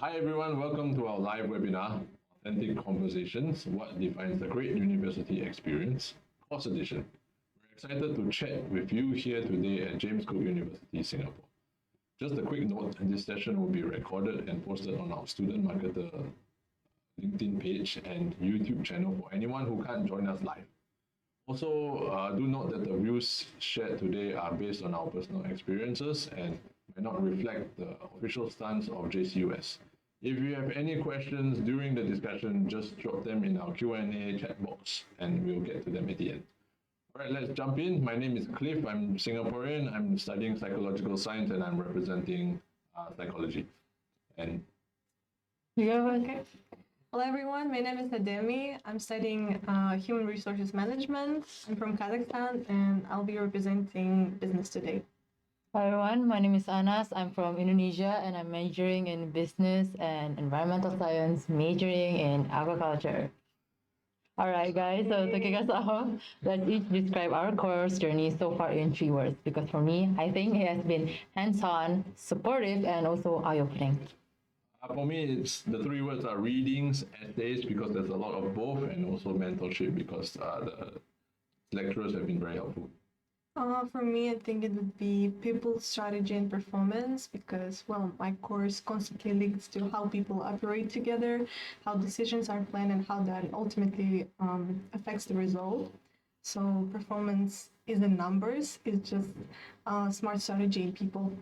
Hi everyone, welcome to our live webinar, Authentic Conversations, What Defines the Great University Experience, course edition. We're excited to chat with you here today at James Cook University, Singapore. Just a quick note, this session will be recorded and posted on our Student Marketer LinkedIn page and YouTube channel for anyone who can't join us live. Also, do note that the views shared today are based on our personal experiences and may not reflect the official stance of JCUS. If you have any questions during the discussion, just drop them in our Q&A chat box and we'll get to them at the end. All right, let's jump in. My name is Cliff. I'm Singaporean. I'm studying psychological science and I'm representing psychology. And Okay. Hello everyone, my name is Ademi. I'm studying Human Resources Management. I'm from Kazakhstan and I'll be representing business today. Hi everyone, my name is Anas. I'm from Indonesia and I'm majoring in business and environmental science, majoring in aquaculture. All right, guys, so to kick us off, let's each describe our course journey so far in 3 words because for me, I think it has been hands-on, supportive, and also eye-opening. For me, it's the 3 words are readings, essays, because there's a lot of both, and also mentorship because the lecturers have been very helpful. For me, I think it would be people, strategy, and performance because, well, my course constantly links to how people operate together, how decisions are planned, and how that ultimately affects the result. So performance is in numbers, it's just smart strategy in people.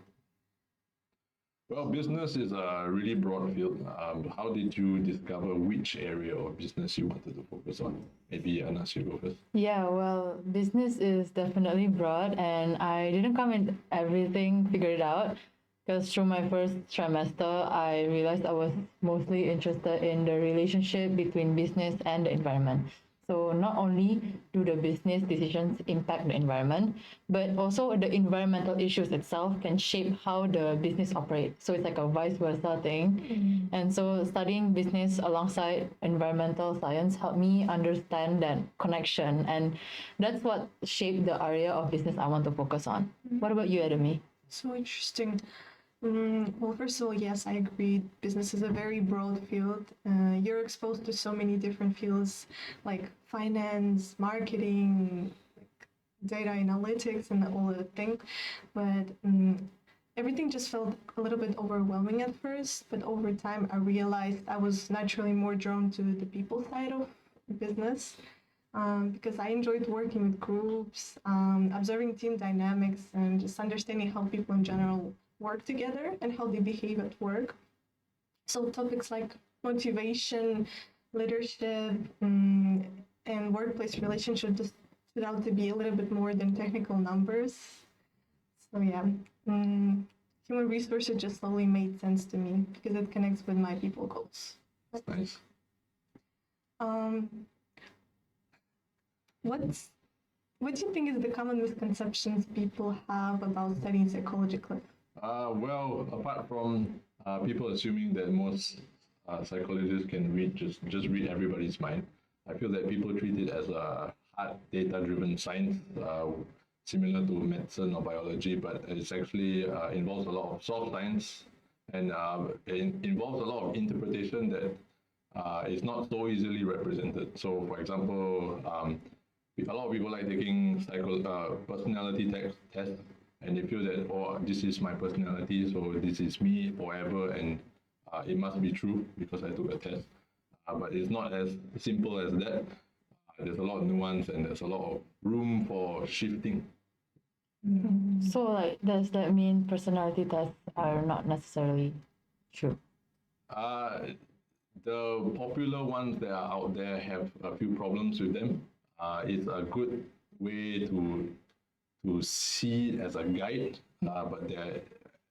Well, business is a really broad field. How did you discover which area of business you wanted to focus on? Maybe Anas, you go first. Yeah, well, business is definitely broad, and I didn't come in everything figured out because through my first trimester, I realized I was mostly interested in the relationship between business and the environment. So not only do the business decisions impact the environment, but also the environmental issues itself can shape how the business operates. So it's like a vice versa thing. And so studying business alongside environmental science helped me understand that connection. And that's what shaped the area of business I want to focus on. What about you, Adami? So interesting. Well, first of all, yes, I agree. Business is a very broad field. You're exposed to so many different fields like finance, marketing, like data analytics, and all the thing. But everything just felt a little bit overwhelming at first. But over time, I realized I was naturally more drawn to the people side of business. Because I enjoyed working with groups, observing team dynamics, and just understanding how people in general work together and how they behave at work. So topics like motivation, leadership, and workplace relationships just stood out to be a little bit more than technical numbers. So yeah, human resources just slowly made sense to me because it connects with my people goals. That's nice. What do you think is the common misconceptions people have about studying psychology, Cliff? Well, apart from people assuming that most psychologists can read just read everybody's mind, I feel that people treat it as a hard data-driven science, similar to medicine or biology, but it's actually involves a lot of soft science and it involves a lot of interpretation that is not so easily represented. So, for example, a lot of people like taking personality tests, and they feel that, oh, this is my personality, so this is me forever, and it must be true because I took a test. But it's not as simple as that. There's a lot of nuance and there's a lot of room for shifting. So, like, does that mean personality tests are not necessarily true? The popular ones that are out there have a few problems with them. It's a good way to see it as a guide, but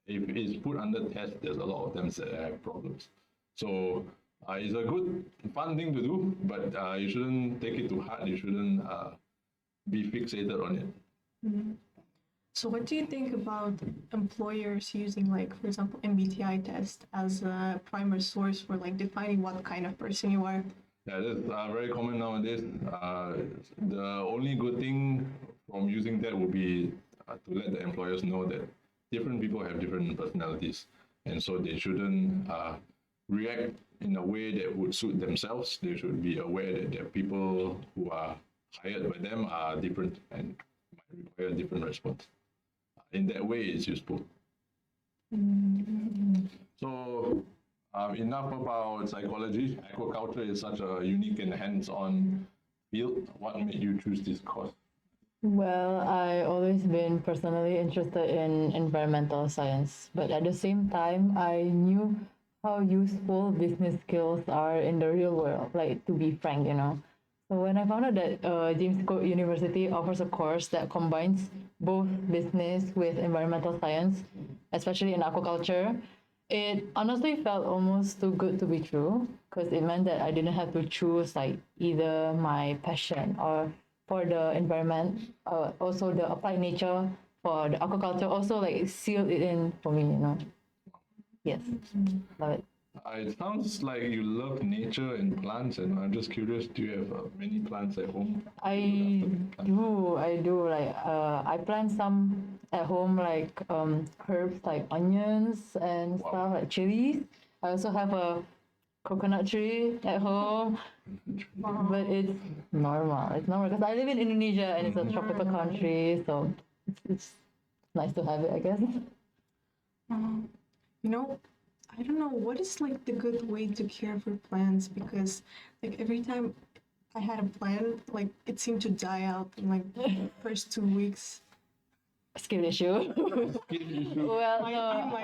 if it's put under test, there's a lot of them that have problems. So it's a good, fun thing to do, but you shouldn't take it too hard. You shouldn't be fixated on it. So what do you think about employers using, like, for example, MBTI test as a primary source for like defining what kind of person you are? Yeah, that's very common nowadays. The only good thing from using that would be to let the employers know that different people have different personalities, and so they shouldn't react in a way that would suit themselves. They should be aware that the people who are hired by them are different and might require a different response. In that way, it's useful. So, enough about psychology. Aquaculture is such a unique and hands-on field. What made you choose this course? Well, I always been personally interested in environmental science, but at the same time, I knew how useful business skills are in the real world. Like to be frank, you know. So when I found out that James Cook University offers a course that combines both business with environmental science, especially in aquaculture, it honestly felt almost too good to be true because it meant that I didn't have to choose like either my passion or for the environment, also the applied nature for the aquaculture, also like sealed it in for me, you know. Yes, love it. It sounds like you love nature and plants, and I'm just curious, do you have many plants at home? I do. Like, I plant some at home, like herbs like onions and stuff, like chilies. I also have a coconut tree at home, but it's normal. It's normal because I live in Indonesia and it's a tropical country, so it's nice to have it, I guess. You know, I don't know what is like the good way to care for plants because like every time I had a plant, like it seemed to die out in like the first 2 weeks. Skin issue. Well,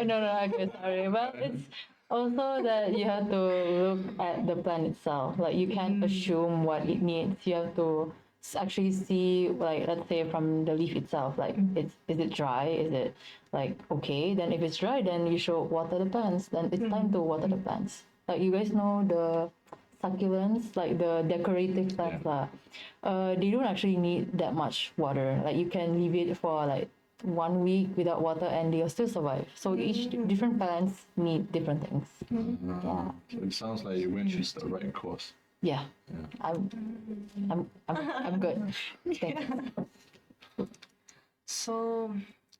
no, okay, sorry. Well, it's also that you have to look at the plant itself. Like you can't assume what it needs. You have to actually see, like let's say from the leaf itself, like is it dry? Is it like okay? Then if it's dry, then you should water the plants. Then it's time to water the plants. Like you guys know the succulents, like the decorative plants, they don't actually need that much water. Like you can leave it for like 1 week without water and they'll still survive. So each different plants need different things. Yeah. So it sounds like you went with the right course. Yeah. I'm good. Thanks. So,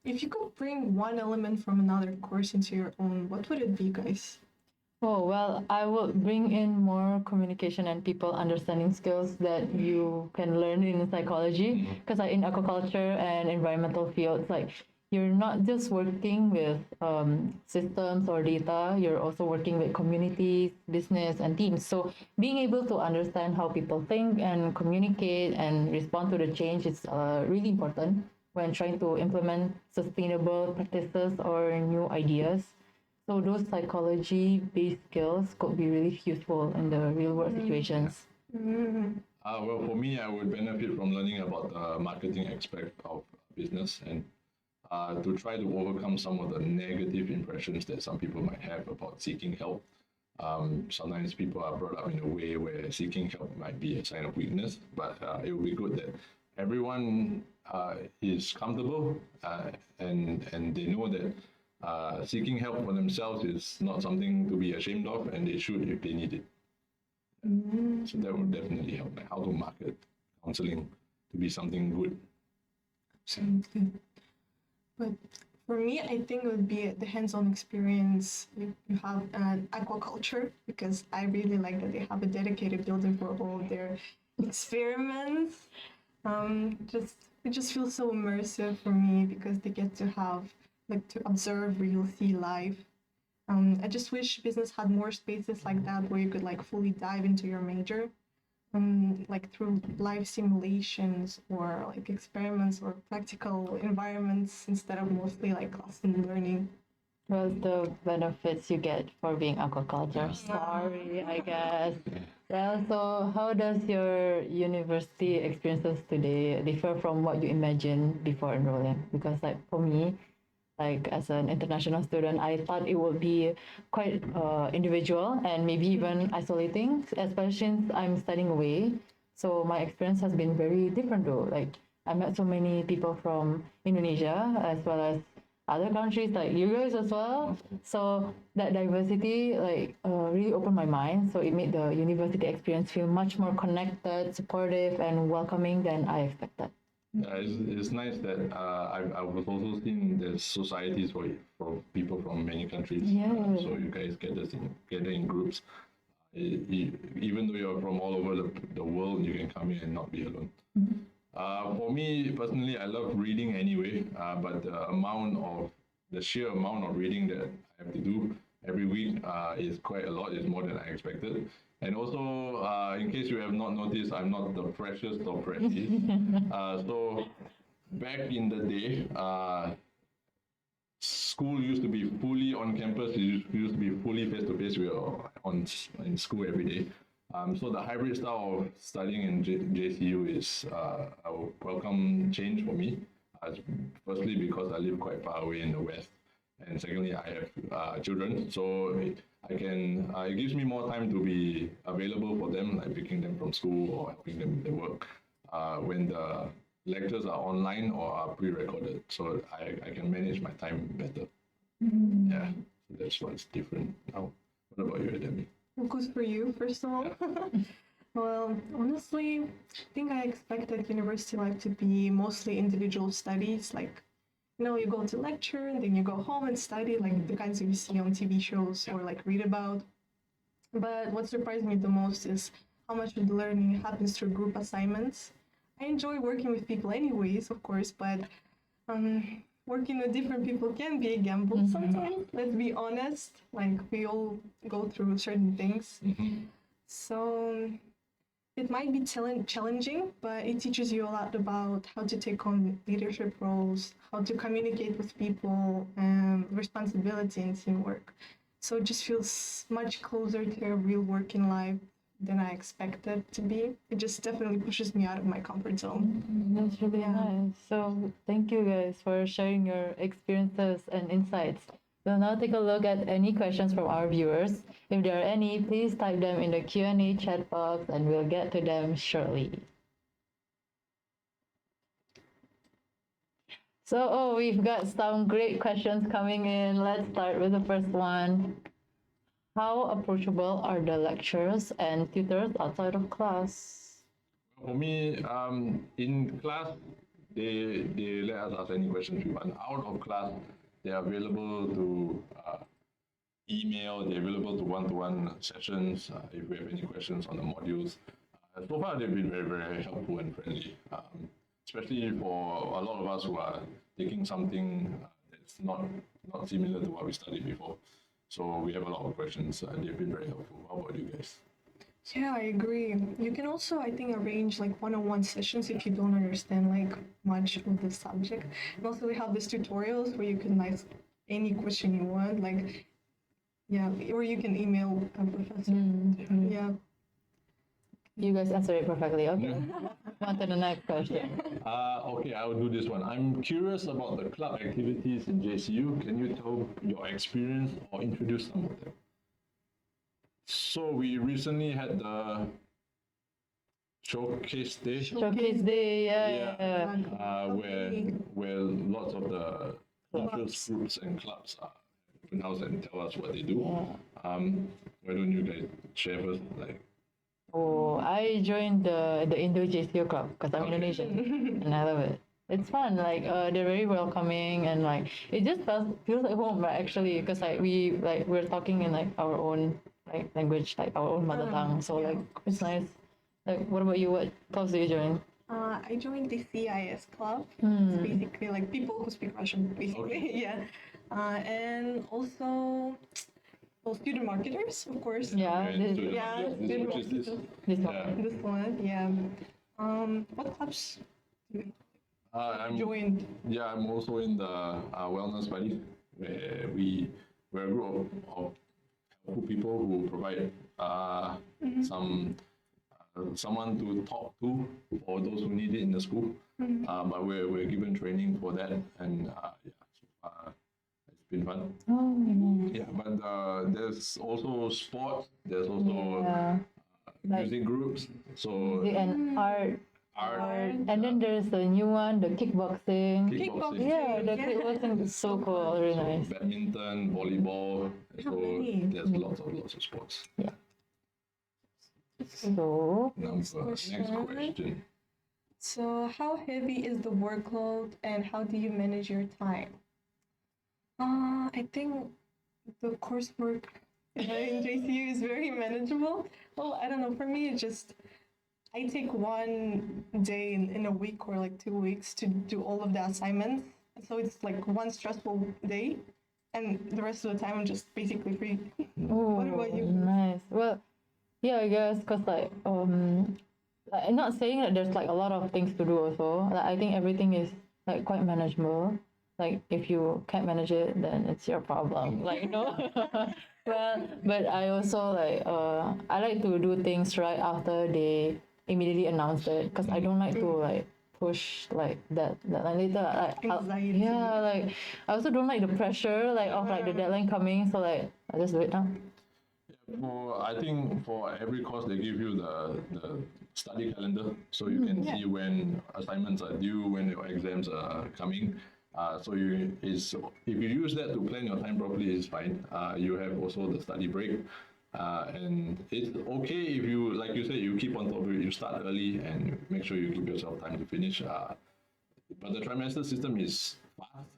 if you could bring one element from another course into your own, what would it be, guys? Oh, well, I would bring in more communication and people understanding skills that you can learn in psychology. Because like in aquaculture and environmental fields, like you're not just working with systems or data, you're also working with communities, business, and teams. So being able to understand how people think and communicate and respond to the change is really important when trying to implement sustainable practices or new ideas. So those psychology-based skills could be really useful in the real-world situations. Well, for me, I would benefit from learning about the marketing aspect of business and to try to overcome some of the negative impressions that some people might have about seeking help. Sometimes people are brought up in a way where seeking help might be a sign of weakness, but it would be good that everyone is comfortable and they know that seeking help for themselves is not something to be ashamed of, and they should if they need it. So that would definitely help, like how to market counseling to be something good. Absolutely. But for me, I think it would be the hands-on experience you have at aquaculture because I really like that they have a dedicated building for all their experiments. It just feels so immersive for me because they get to have like to observe real sea life. I just wish business had more spaces like that where you could like fully dive into your major, like through live simulations or like experiments or practical environments instead of mostly like classroom learning. Well, the benefits you get for being aquaculture. Sorry, I guess. Well, so how does your university experiences today differ from what you imagined before enrolling? Because like for me, like as an international student, I thought it would be quite individual and maybe even isolating, especially since I'm studying away. So my experience has been very different though. Like I met so many people from Indonesia as well as other countries like you guys as well. So that diversity like really opened my mind. So it made the university experience feel much more connected, supportive, and welcoming than I expected. Yeah, it's nice that I was also seeing there's societies for people from many countries. Yeah. So you guys gather in groups. Even though you're from all over the world, you can come in and not be alone. For me personally, I love reading anyway, but the sheer amount of reading that I have to do every week is quite a lot. It's more than I expected. And also, in case you have not noticed, I'm not the freshest of freshies. So back in the day, school used to be fully on campus. It used to be fully face to face. We were in school every day. So the hybrid style of studying in JCU is a welcome change for me. Firstly, because I live quite far away in the west, and secondly, I have children, so it gives me more time to be available for them, like picking them from school or helping them with their work when the lectures are online or are pre-recorded, so I can manage my time better. Yeah, so that's what's different now. What about you, Demi? What goes for you, first of all? Well, honestly, I think I expected university life to be mostly individual studies. Like, you go to lecture, and then you go home and study, like the kinds that you see on TV shows or like read about. But what surprised me the most is how much of the learning happens through group assignments. I enjoy working with people anyways, of course, but working with different people can be a gamble sometimes. Let's be honest. Like, we all go through certain things. So it might be challenging, but it teaches you a lot about how to take on leadership roles, how to communicate with people, and responsibility and teamwork. So it just feels much closer to a real working life than I expected to be. It just definitely pushes me out of my comfort zone. That's really nice. So thank you guys for sharing your experiences and insights. We'll now take a look at any questions from our viewers. If there are any, please type them in the Q&A chat box and we'll get to them shortly. So, we've got some great questions coming in. Let's start with the first one. How approachable are the lecturers and tutors outside of class? For me, in class, they let us ask any questions we want. Out of class, they are available to email, they're available to one-to-one sessions if we have any questions on the modules. So far, they've been very, very helpful and friendly, especially for a lot of us who are taking something that's not similar to what we studied before. So we have a lot of questions and they've been very helpful. How about you guys? Yeah, I agree. You can also, I think, arrange like one-on-one sessions if you don't understand like much of the subject. And also we have these tutorials where you can ask any question you want, like, yeah, or you can email a professor. Yeah. You guys answered it perfectly. Okay. On to the next question. Okay, I will do this one. I'm curious about the club activities in JCU. Can you tell your experience or introduce some of them? So we recently had the showcase day. Showcase day, yeah. Where lots of the interest groups and clubs are open house and tell us what they do. Why don't you guys share first? Like, Oh, I joined the Indo JCU club because I'm Indonesian and I love it. It's fun, like they're very welcoming and like it just feels like home, right? Actually, because like we're talking in like our own like language, like our own mother tongue. So like it's nice. Like, what about you? What clubs do you join? I joined the CIS club. It's basically like people who speak Russian, basically. Yeah. And also, well, student marketers, of course. Yeah, Student marketers. this one. This one, yeah. What clubs do you I'm joined? Yeah, I'm also in the wellness buddy, where we're a group of helpful people who provide someone to talk to for those who need it in the school. But we're given training for that, and it's been fun. Oh, Yeah, but there's also sports. There's also music groups. So and art. art, And then there's the new one, the kickboxing. kickboxing, Yeah, the kickboxing is so cool, really nice. badminton, volleyball. So many. there's lots of sports. So, Next question. So, how heavy is the workload and how do you manage your time? I think the coursework in JCU is very manageable. Well, I don't know. For me, it just I take one day in a week or like 2 weeks to do all of the assignments. So it's like one stressful day, and the rest of the time I'm just basically free. What about you? Nice. Well, yeah, I guess because like, I'm not saying that there's like a lot of things to do also. Like I think everything is like quite manageable. Like if you can't manage it, then it's your problem. Like well, but I also like I like to do things right after they immediately announce it because I don't like to like push like that deadline later. Like Anxiety. yeah, like I also don't like the pressure like of like the deadline coming. So like I just do it now. I think for every course they give you the study calendar, so you can see when assignments are due, when your exams are coming. So if you use that to plan your time properly, it's fine. You have also the study break, and it's okay if you, like you said, you keep on top of it. You start early and make sure you give yourself time to finish. But the trimester system is fast.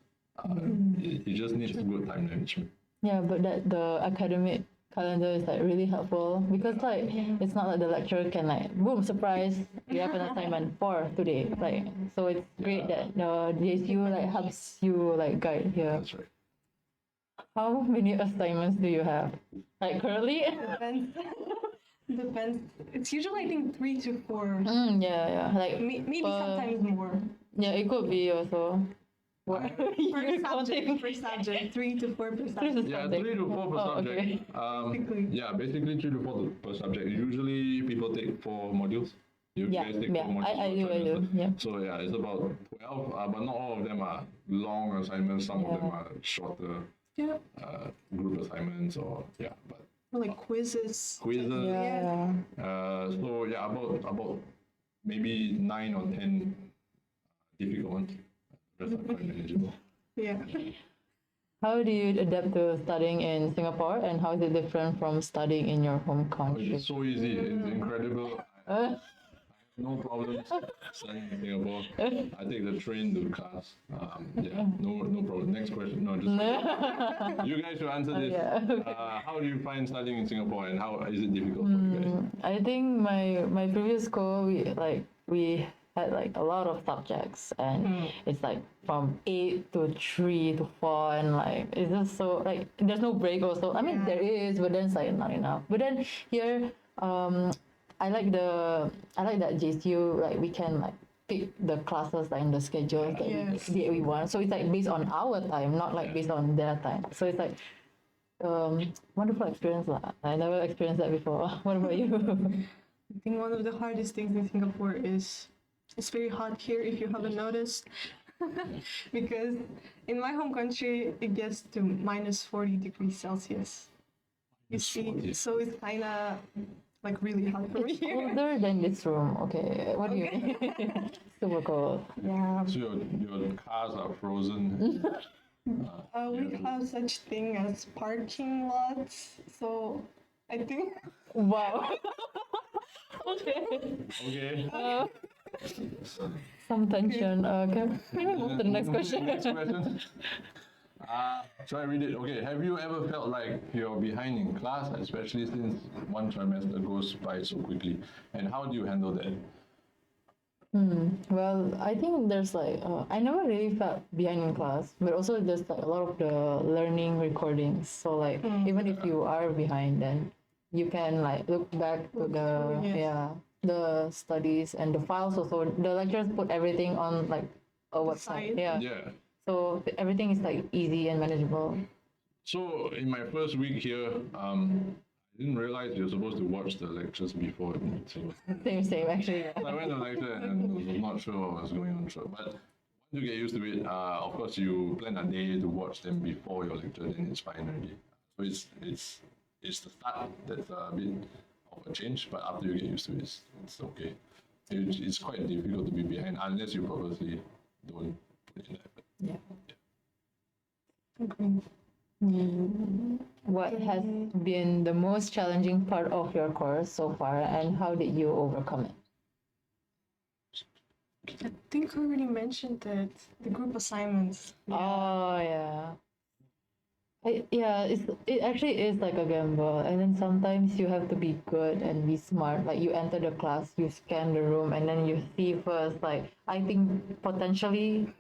It just needs good time management. Yeah, but that the academic calendar is like really helpful because like it's not like the lecturer can like boom surprise you have an assignment for today like so it's great that the JCU like helps you like guide here. That's right. How many assignments do you have like currently? Depends. Depends. It's usually I think 3 to 4. Yeah like Maybe sometimes more. yeah it could be also what Per subject, 3 to 4 per subject. Yeah, 3 to 4 per subject. Basically. Yeah, basically 3 to 4 per subject. Usually people take 4 modules. You Yeah, guys take yeah, 4 modules I per do, trimester. yeah. So yeah, it's about 12, but not all of them are long assignments. Some of them are shorter Yeah. group assignments or but Or like quizzes. quizzes. Yeah. So yeah, about maybe 9 or 10 difficult ones. The rest are quite manageable. Yeah. How do you adapt to studying in Singapore and how is it different from studying in your home country? It's so easy. It's incredible. No problems studying in Singapore. I take the train to class. No problem. Next question. No, just you guys should answer this. How do you find studying in Singapore and how is it difficult for you guys? I think my previous school we had like a lot of subjects and it's like from 8 to 3 to 4 and like it's just so like there's no break also. I mean there is but then it's like not enough. But then here I like that JCU like we can like pick the classes like in the schedule that we want. So it's like based on our time, not like based on their time. So it's like wonderful experience lah. I never experienced that before. What about you? I think one of the hardest things in Singapore is it's very hot here if you haven't noticed. Because in my home country it gets to minus 40 degrees Celsius. You see, so it's kinda like really hot for me It's here. colder than this room. Okay, what do you mean? Super cold. Yeah. So your cars are frozen. We have such thing as parking lots, so I think Wow. Okay. Okay. Some tension. Can we move to the next question? Next question. Should I read it? Okay. Have you ever felt like you're behind in class, especially since one trimester goes by so quickly? And how do you handle that? Well, I think there's like I never really felt behind in class, but also there's like a lot of the learning recordings. So like even if you are behind, then you can like look back to the studies and the files. Also, the lecturers put everything on like a website. site. Yeah. So everything is like easy and manageable. So in my first week here, I didn't realize you're supposed to watch the lectures before. So Same actually. I went to the lecture and was not sure what was going on. But once you get used to it, of course you plan a day to watch them before your lecture, then it's fine already. So it's the start that's a bit of a change, but after you get used to it, it's okay. It's quite difficult to be behind unless you purposely don't put in effort. Yeah. agree. What has been the most challenging part of your course so far, and how did you overcome it? I think I already mentioned that the group assignments. Oh yeah. It actually is like a gamble, and then sometimes you have to be good and be smart. Like you enter the class, you scan the room, and then you see first. Like I think potentially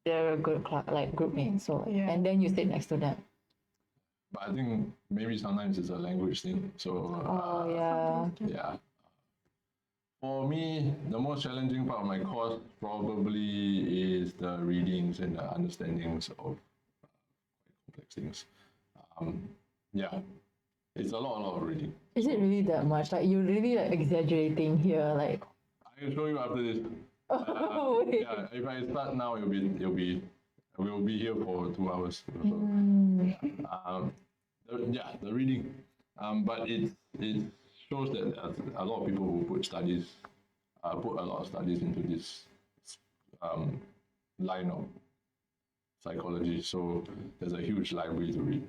they're a good like group mates. So Yeah. and then you sit next to them. But I think maybe sometimes it's a language thing. So Oh yeah. yeah. For me, the most challenging part of my course probably is the readings and the understandings of complex things. Yeah, it's a lot of reading. Is it really that much? Like you're really like exaggerating here. Like I will show you after this. oh wait. Yeah, if I start now, we'll be here for 2 hours. So, the reading, but it shows that a lot of people who put a lot of studies into this line of psychology. So there's a huge library to read.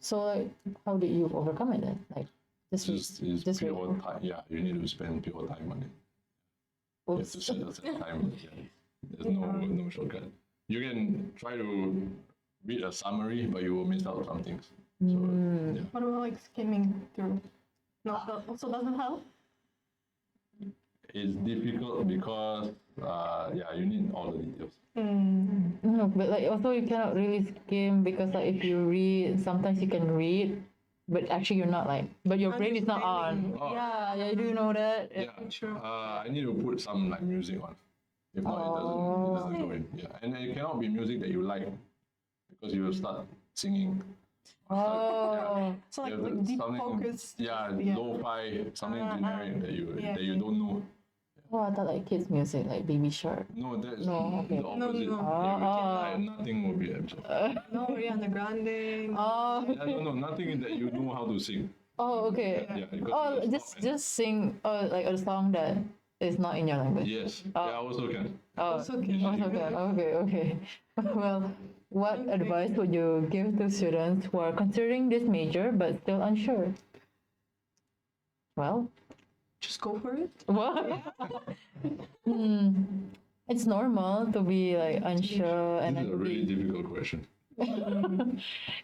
So like, how did you overcome it then? Like It's just pure reading. time. Yeah, you need to spend pure time on it. You have to Oops. set aside time. Yeah. There's no shortcut. You can try to read a summary, but you will miss out some things. So yeah. What about like skimming through? No, that also doesn't help. It's difficult because you need all the details. No, but like also you cannot really skim because like if you read, sometimes you can read, but actually you're not like, but your brain is not on. Understanding. Oh. Yeah, do you know that? Yeah. True. I need to put some like music on. If not, it doesn't go in. Yeah, and it cannot be music that you like because you will start singing. Oh, So like, Yeah, like deep something- focus. Yeah, lo-fi, something generic that you yeah. don't know. oh, I thought like kids music, like Baby Shark. No, that's No, okay. the opposite. no. Like, nothing will be absorbed. No, Ariana Grande. Oh, Yeah, no, nothing that you know how to sing. oh, okay. Yeah, because Oh, you stop and- just sing like a song that is not in your language. Yes, yeah, also can. Oh, Also can. also can. Okay. Well, what advice would you give to students who are considering this major but still unsure? Well, Just go for it. what? It's normal to be like unsure and This is a really difficult question.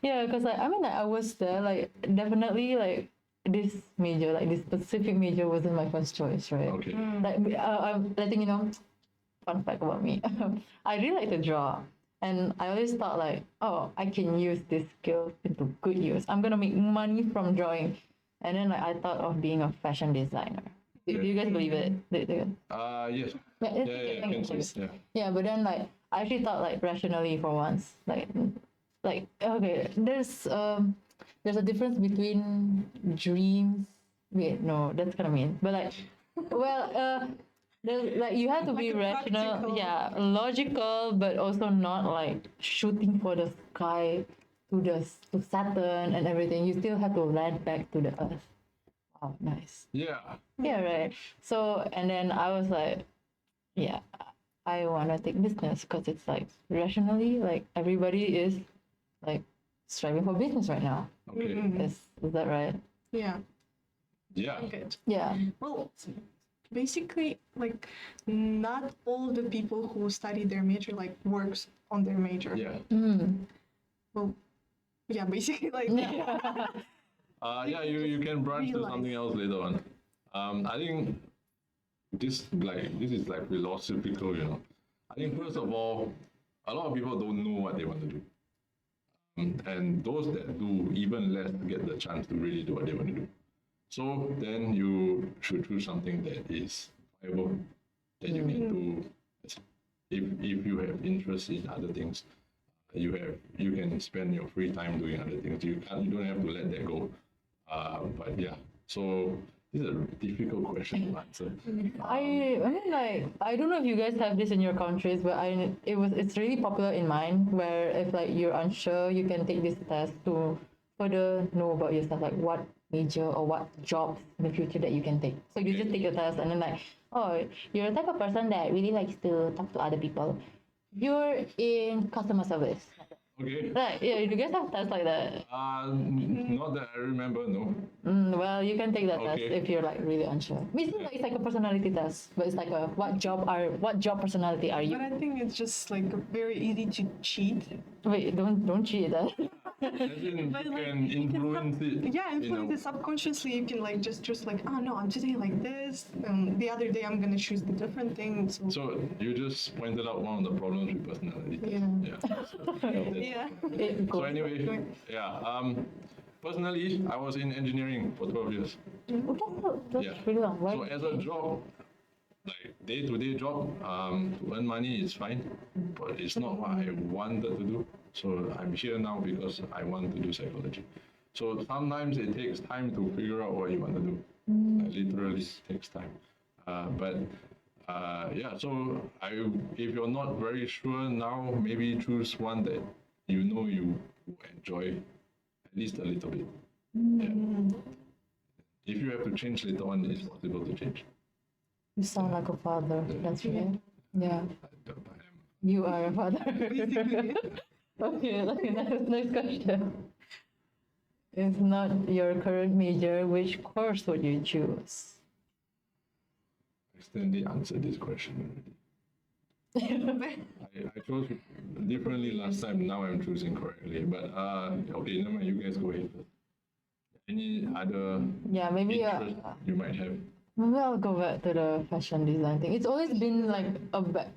yeah, because like I mean like I was there like definitely like this major like this specific major wasn't my first choice, right? Okay. Like I'm letting you know, fun fact about me. I really like to draw, and I always thought like, oh, I can use this skill into good use. I'm gonna make money from drawing, and then like I thought of being a fashion designer. Do you guys believe it? Yes. Yeah, Yeah, can see. Yeah. yeah, but then like I actually thought like rationally for once, like okay, there's a difference between dreams. Wait, no, that's kind of mean. But like, well, there's like you have to be Like a rational, practical. yeah, logical, but also not like shooting for the sky to Saturn and everything. You still have to land back to the Earth. Wow, nice. Yeah. Yeah, right. So, and then I was like, yeah, I want to take business because it's like rationally, like everybody is like striving for business right now. Okay. Is that right? Yeah. Yeah. Good. Yeah. Well, basically, like, not all the people who study their major like works on their major. Yeah. Well, yeah, basically like Yeah, you can branch to Realize. something else later on. I think this is like philosophical, you know. I think first of all, a lot of people don't know what they want to do. And those that do even less get the chance to really do what they want to do. So then you should choose something that is viable, that you can do. If you have interest in other things, you can spend your free time doing other things. You don't have to let that go. But yeah, so this is a difficult question to answer. I mean like I don't know if you guys have this in your countries, but it's really popular in mine where if like you're unsure, you can take this test to further know about yourself, like what major or what jobs in the future that you can take. So you just take the test and then like, oh, you're the type of person that really likes to talk to other people. You're in customer service. Okay. Right, yeah, you guys have tests like that. Not that I remember, no. Well, you can take that test Okay. if you're like really unsure. Basically, it's like a personality test, but it's like a what job personality are But you? I think it's just like very easy to cheat. Wait, don't cheat that. As in, But you like can influence it. yeah, in a- influence it subconsciously. You can like just like, oh no, I'm today like this, the other day I'm gonna choose the different thing. So, So you just pointed out one of the problems with personality. Yeah. Yeah. yeah. It So goes- anyway, yeah. Personally, I was in engineering for 12 years. That's Yeah. really long. Why? So as a job, like day-to-day job, to earn money is fine, but it's not what I wanted to do. So I'm here now because I want to do psychology. So sometimes it takes time to figure out what you want to do. Like, literally takes time. Yeah, so if you're not very sure now, maybe choose one that you know you enjoy at least a little bit. Yeah. If you have to change later on, it's possible to change. You sound like a father. That's right. Yeah, I am. you are a father. Basically. Okay, next question. If not your current major, which course would you choose? I accidentally answered this question already. I chose differently last time. Now I'm choosing correctly. But okay, never mind. You guys go ahead first. Any other Yeah, maybe interest you might have? maybe I'll go back to the fashion design thing. It's always been like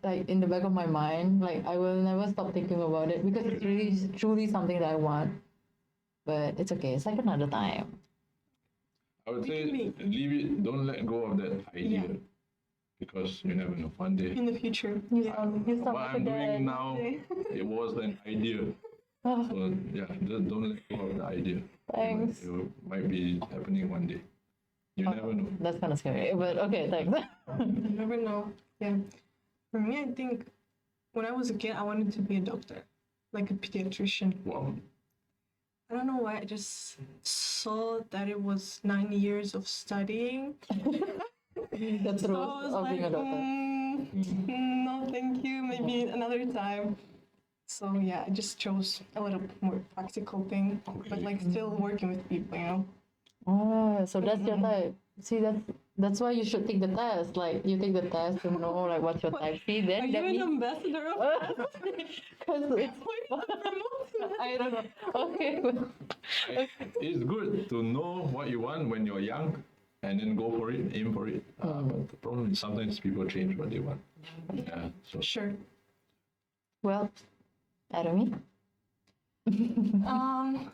like in the back of my mind. Like I will never stop thinking about it because it's really truly something that I want. But it's okay. It's like another time. I would say Maybe. leave it. Don't let go of that idea Yeah. because you never know. One day, In the future. You Yeah. sound what like a I'm dad. doing now, it was an idea. Oh, So yeah, just don't let go of the idea. thanks. It might be happening one day. You never know. That's kind of scary. But okay, thanks. You never know. Yeah. For me, I think when I was a kid, I wanted to be a doctor, like a pediatrician. Wow. I don't know why. I just saw that it was 9 years of studying. The So truth I was of being a like, doctor. no, thank you. Maybe another time. So yeah, I just chose a little more practical thing, but Okay. like still working with people, you know. Oh, so that's your type. See, that's why you should take the test. Like you take the test to know like what's your type. See, Are then you that an means ambassador of because it's I don't know. Okay. It's good to know what you want when you're young and then go for it, aim for it. But the problem is sometimes people change what they want. Yeah. So Sure. Well, Adami.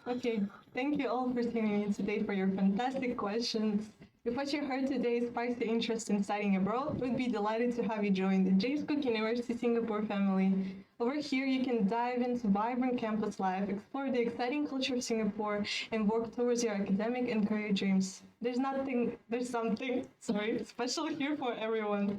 Okay. Thank you all for tuning in today for your fantastic questions. If what you heard today sparks your interest in studying abroad, we'd be delighted to have you join the James Cook University Singapore family. Over here, you can dive into vibrant campus life, explore the exciting culture of Singapore, and work towards your academic and career dreams. There's something, special here for everyone.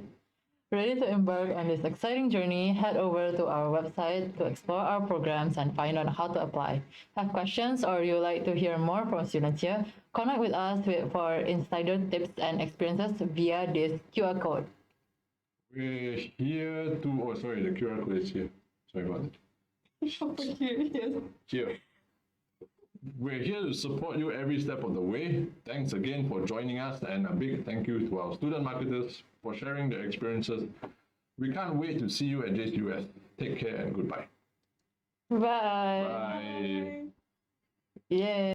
Ready to embark on this exciting journey? Head over to our website to explore our programs and find out how to apply. Have questions or you like to hear more from students here? Connect with us for insider tips and experiences via this QR code. we're here to. Oh, sorry, the QR code is here. Sorry about that. Over here, yes. Here. We're here to support you every step of the way. Thanks again for joining us, and a big thank you to our student marketers for sharing their experiences. We can't wait to see you at JCUS. Take care and goodbye. Bye. Bye. Yay.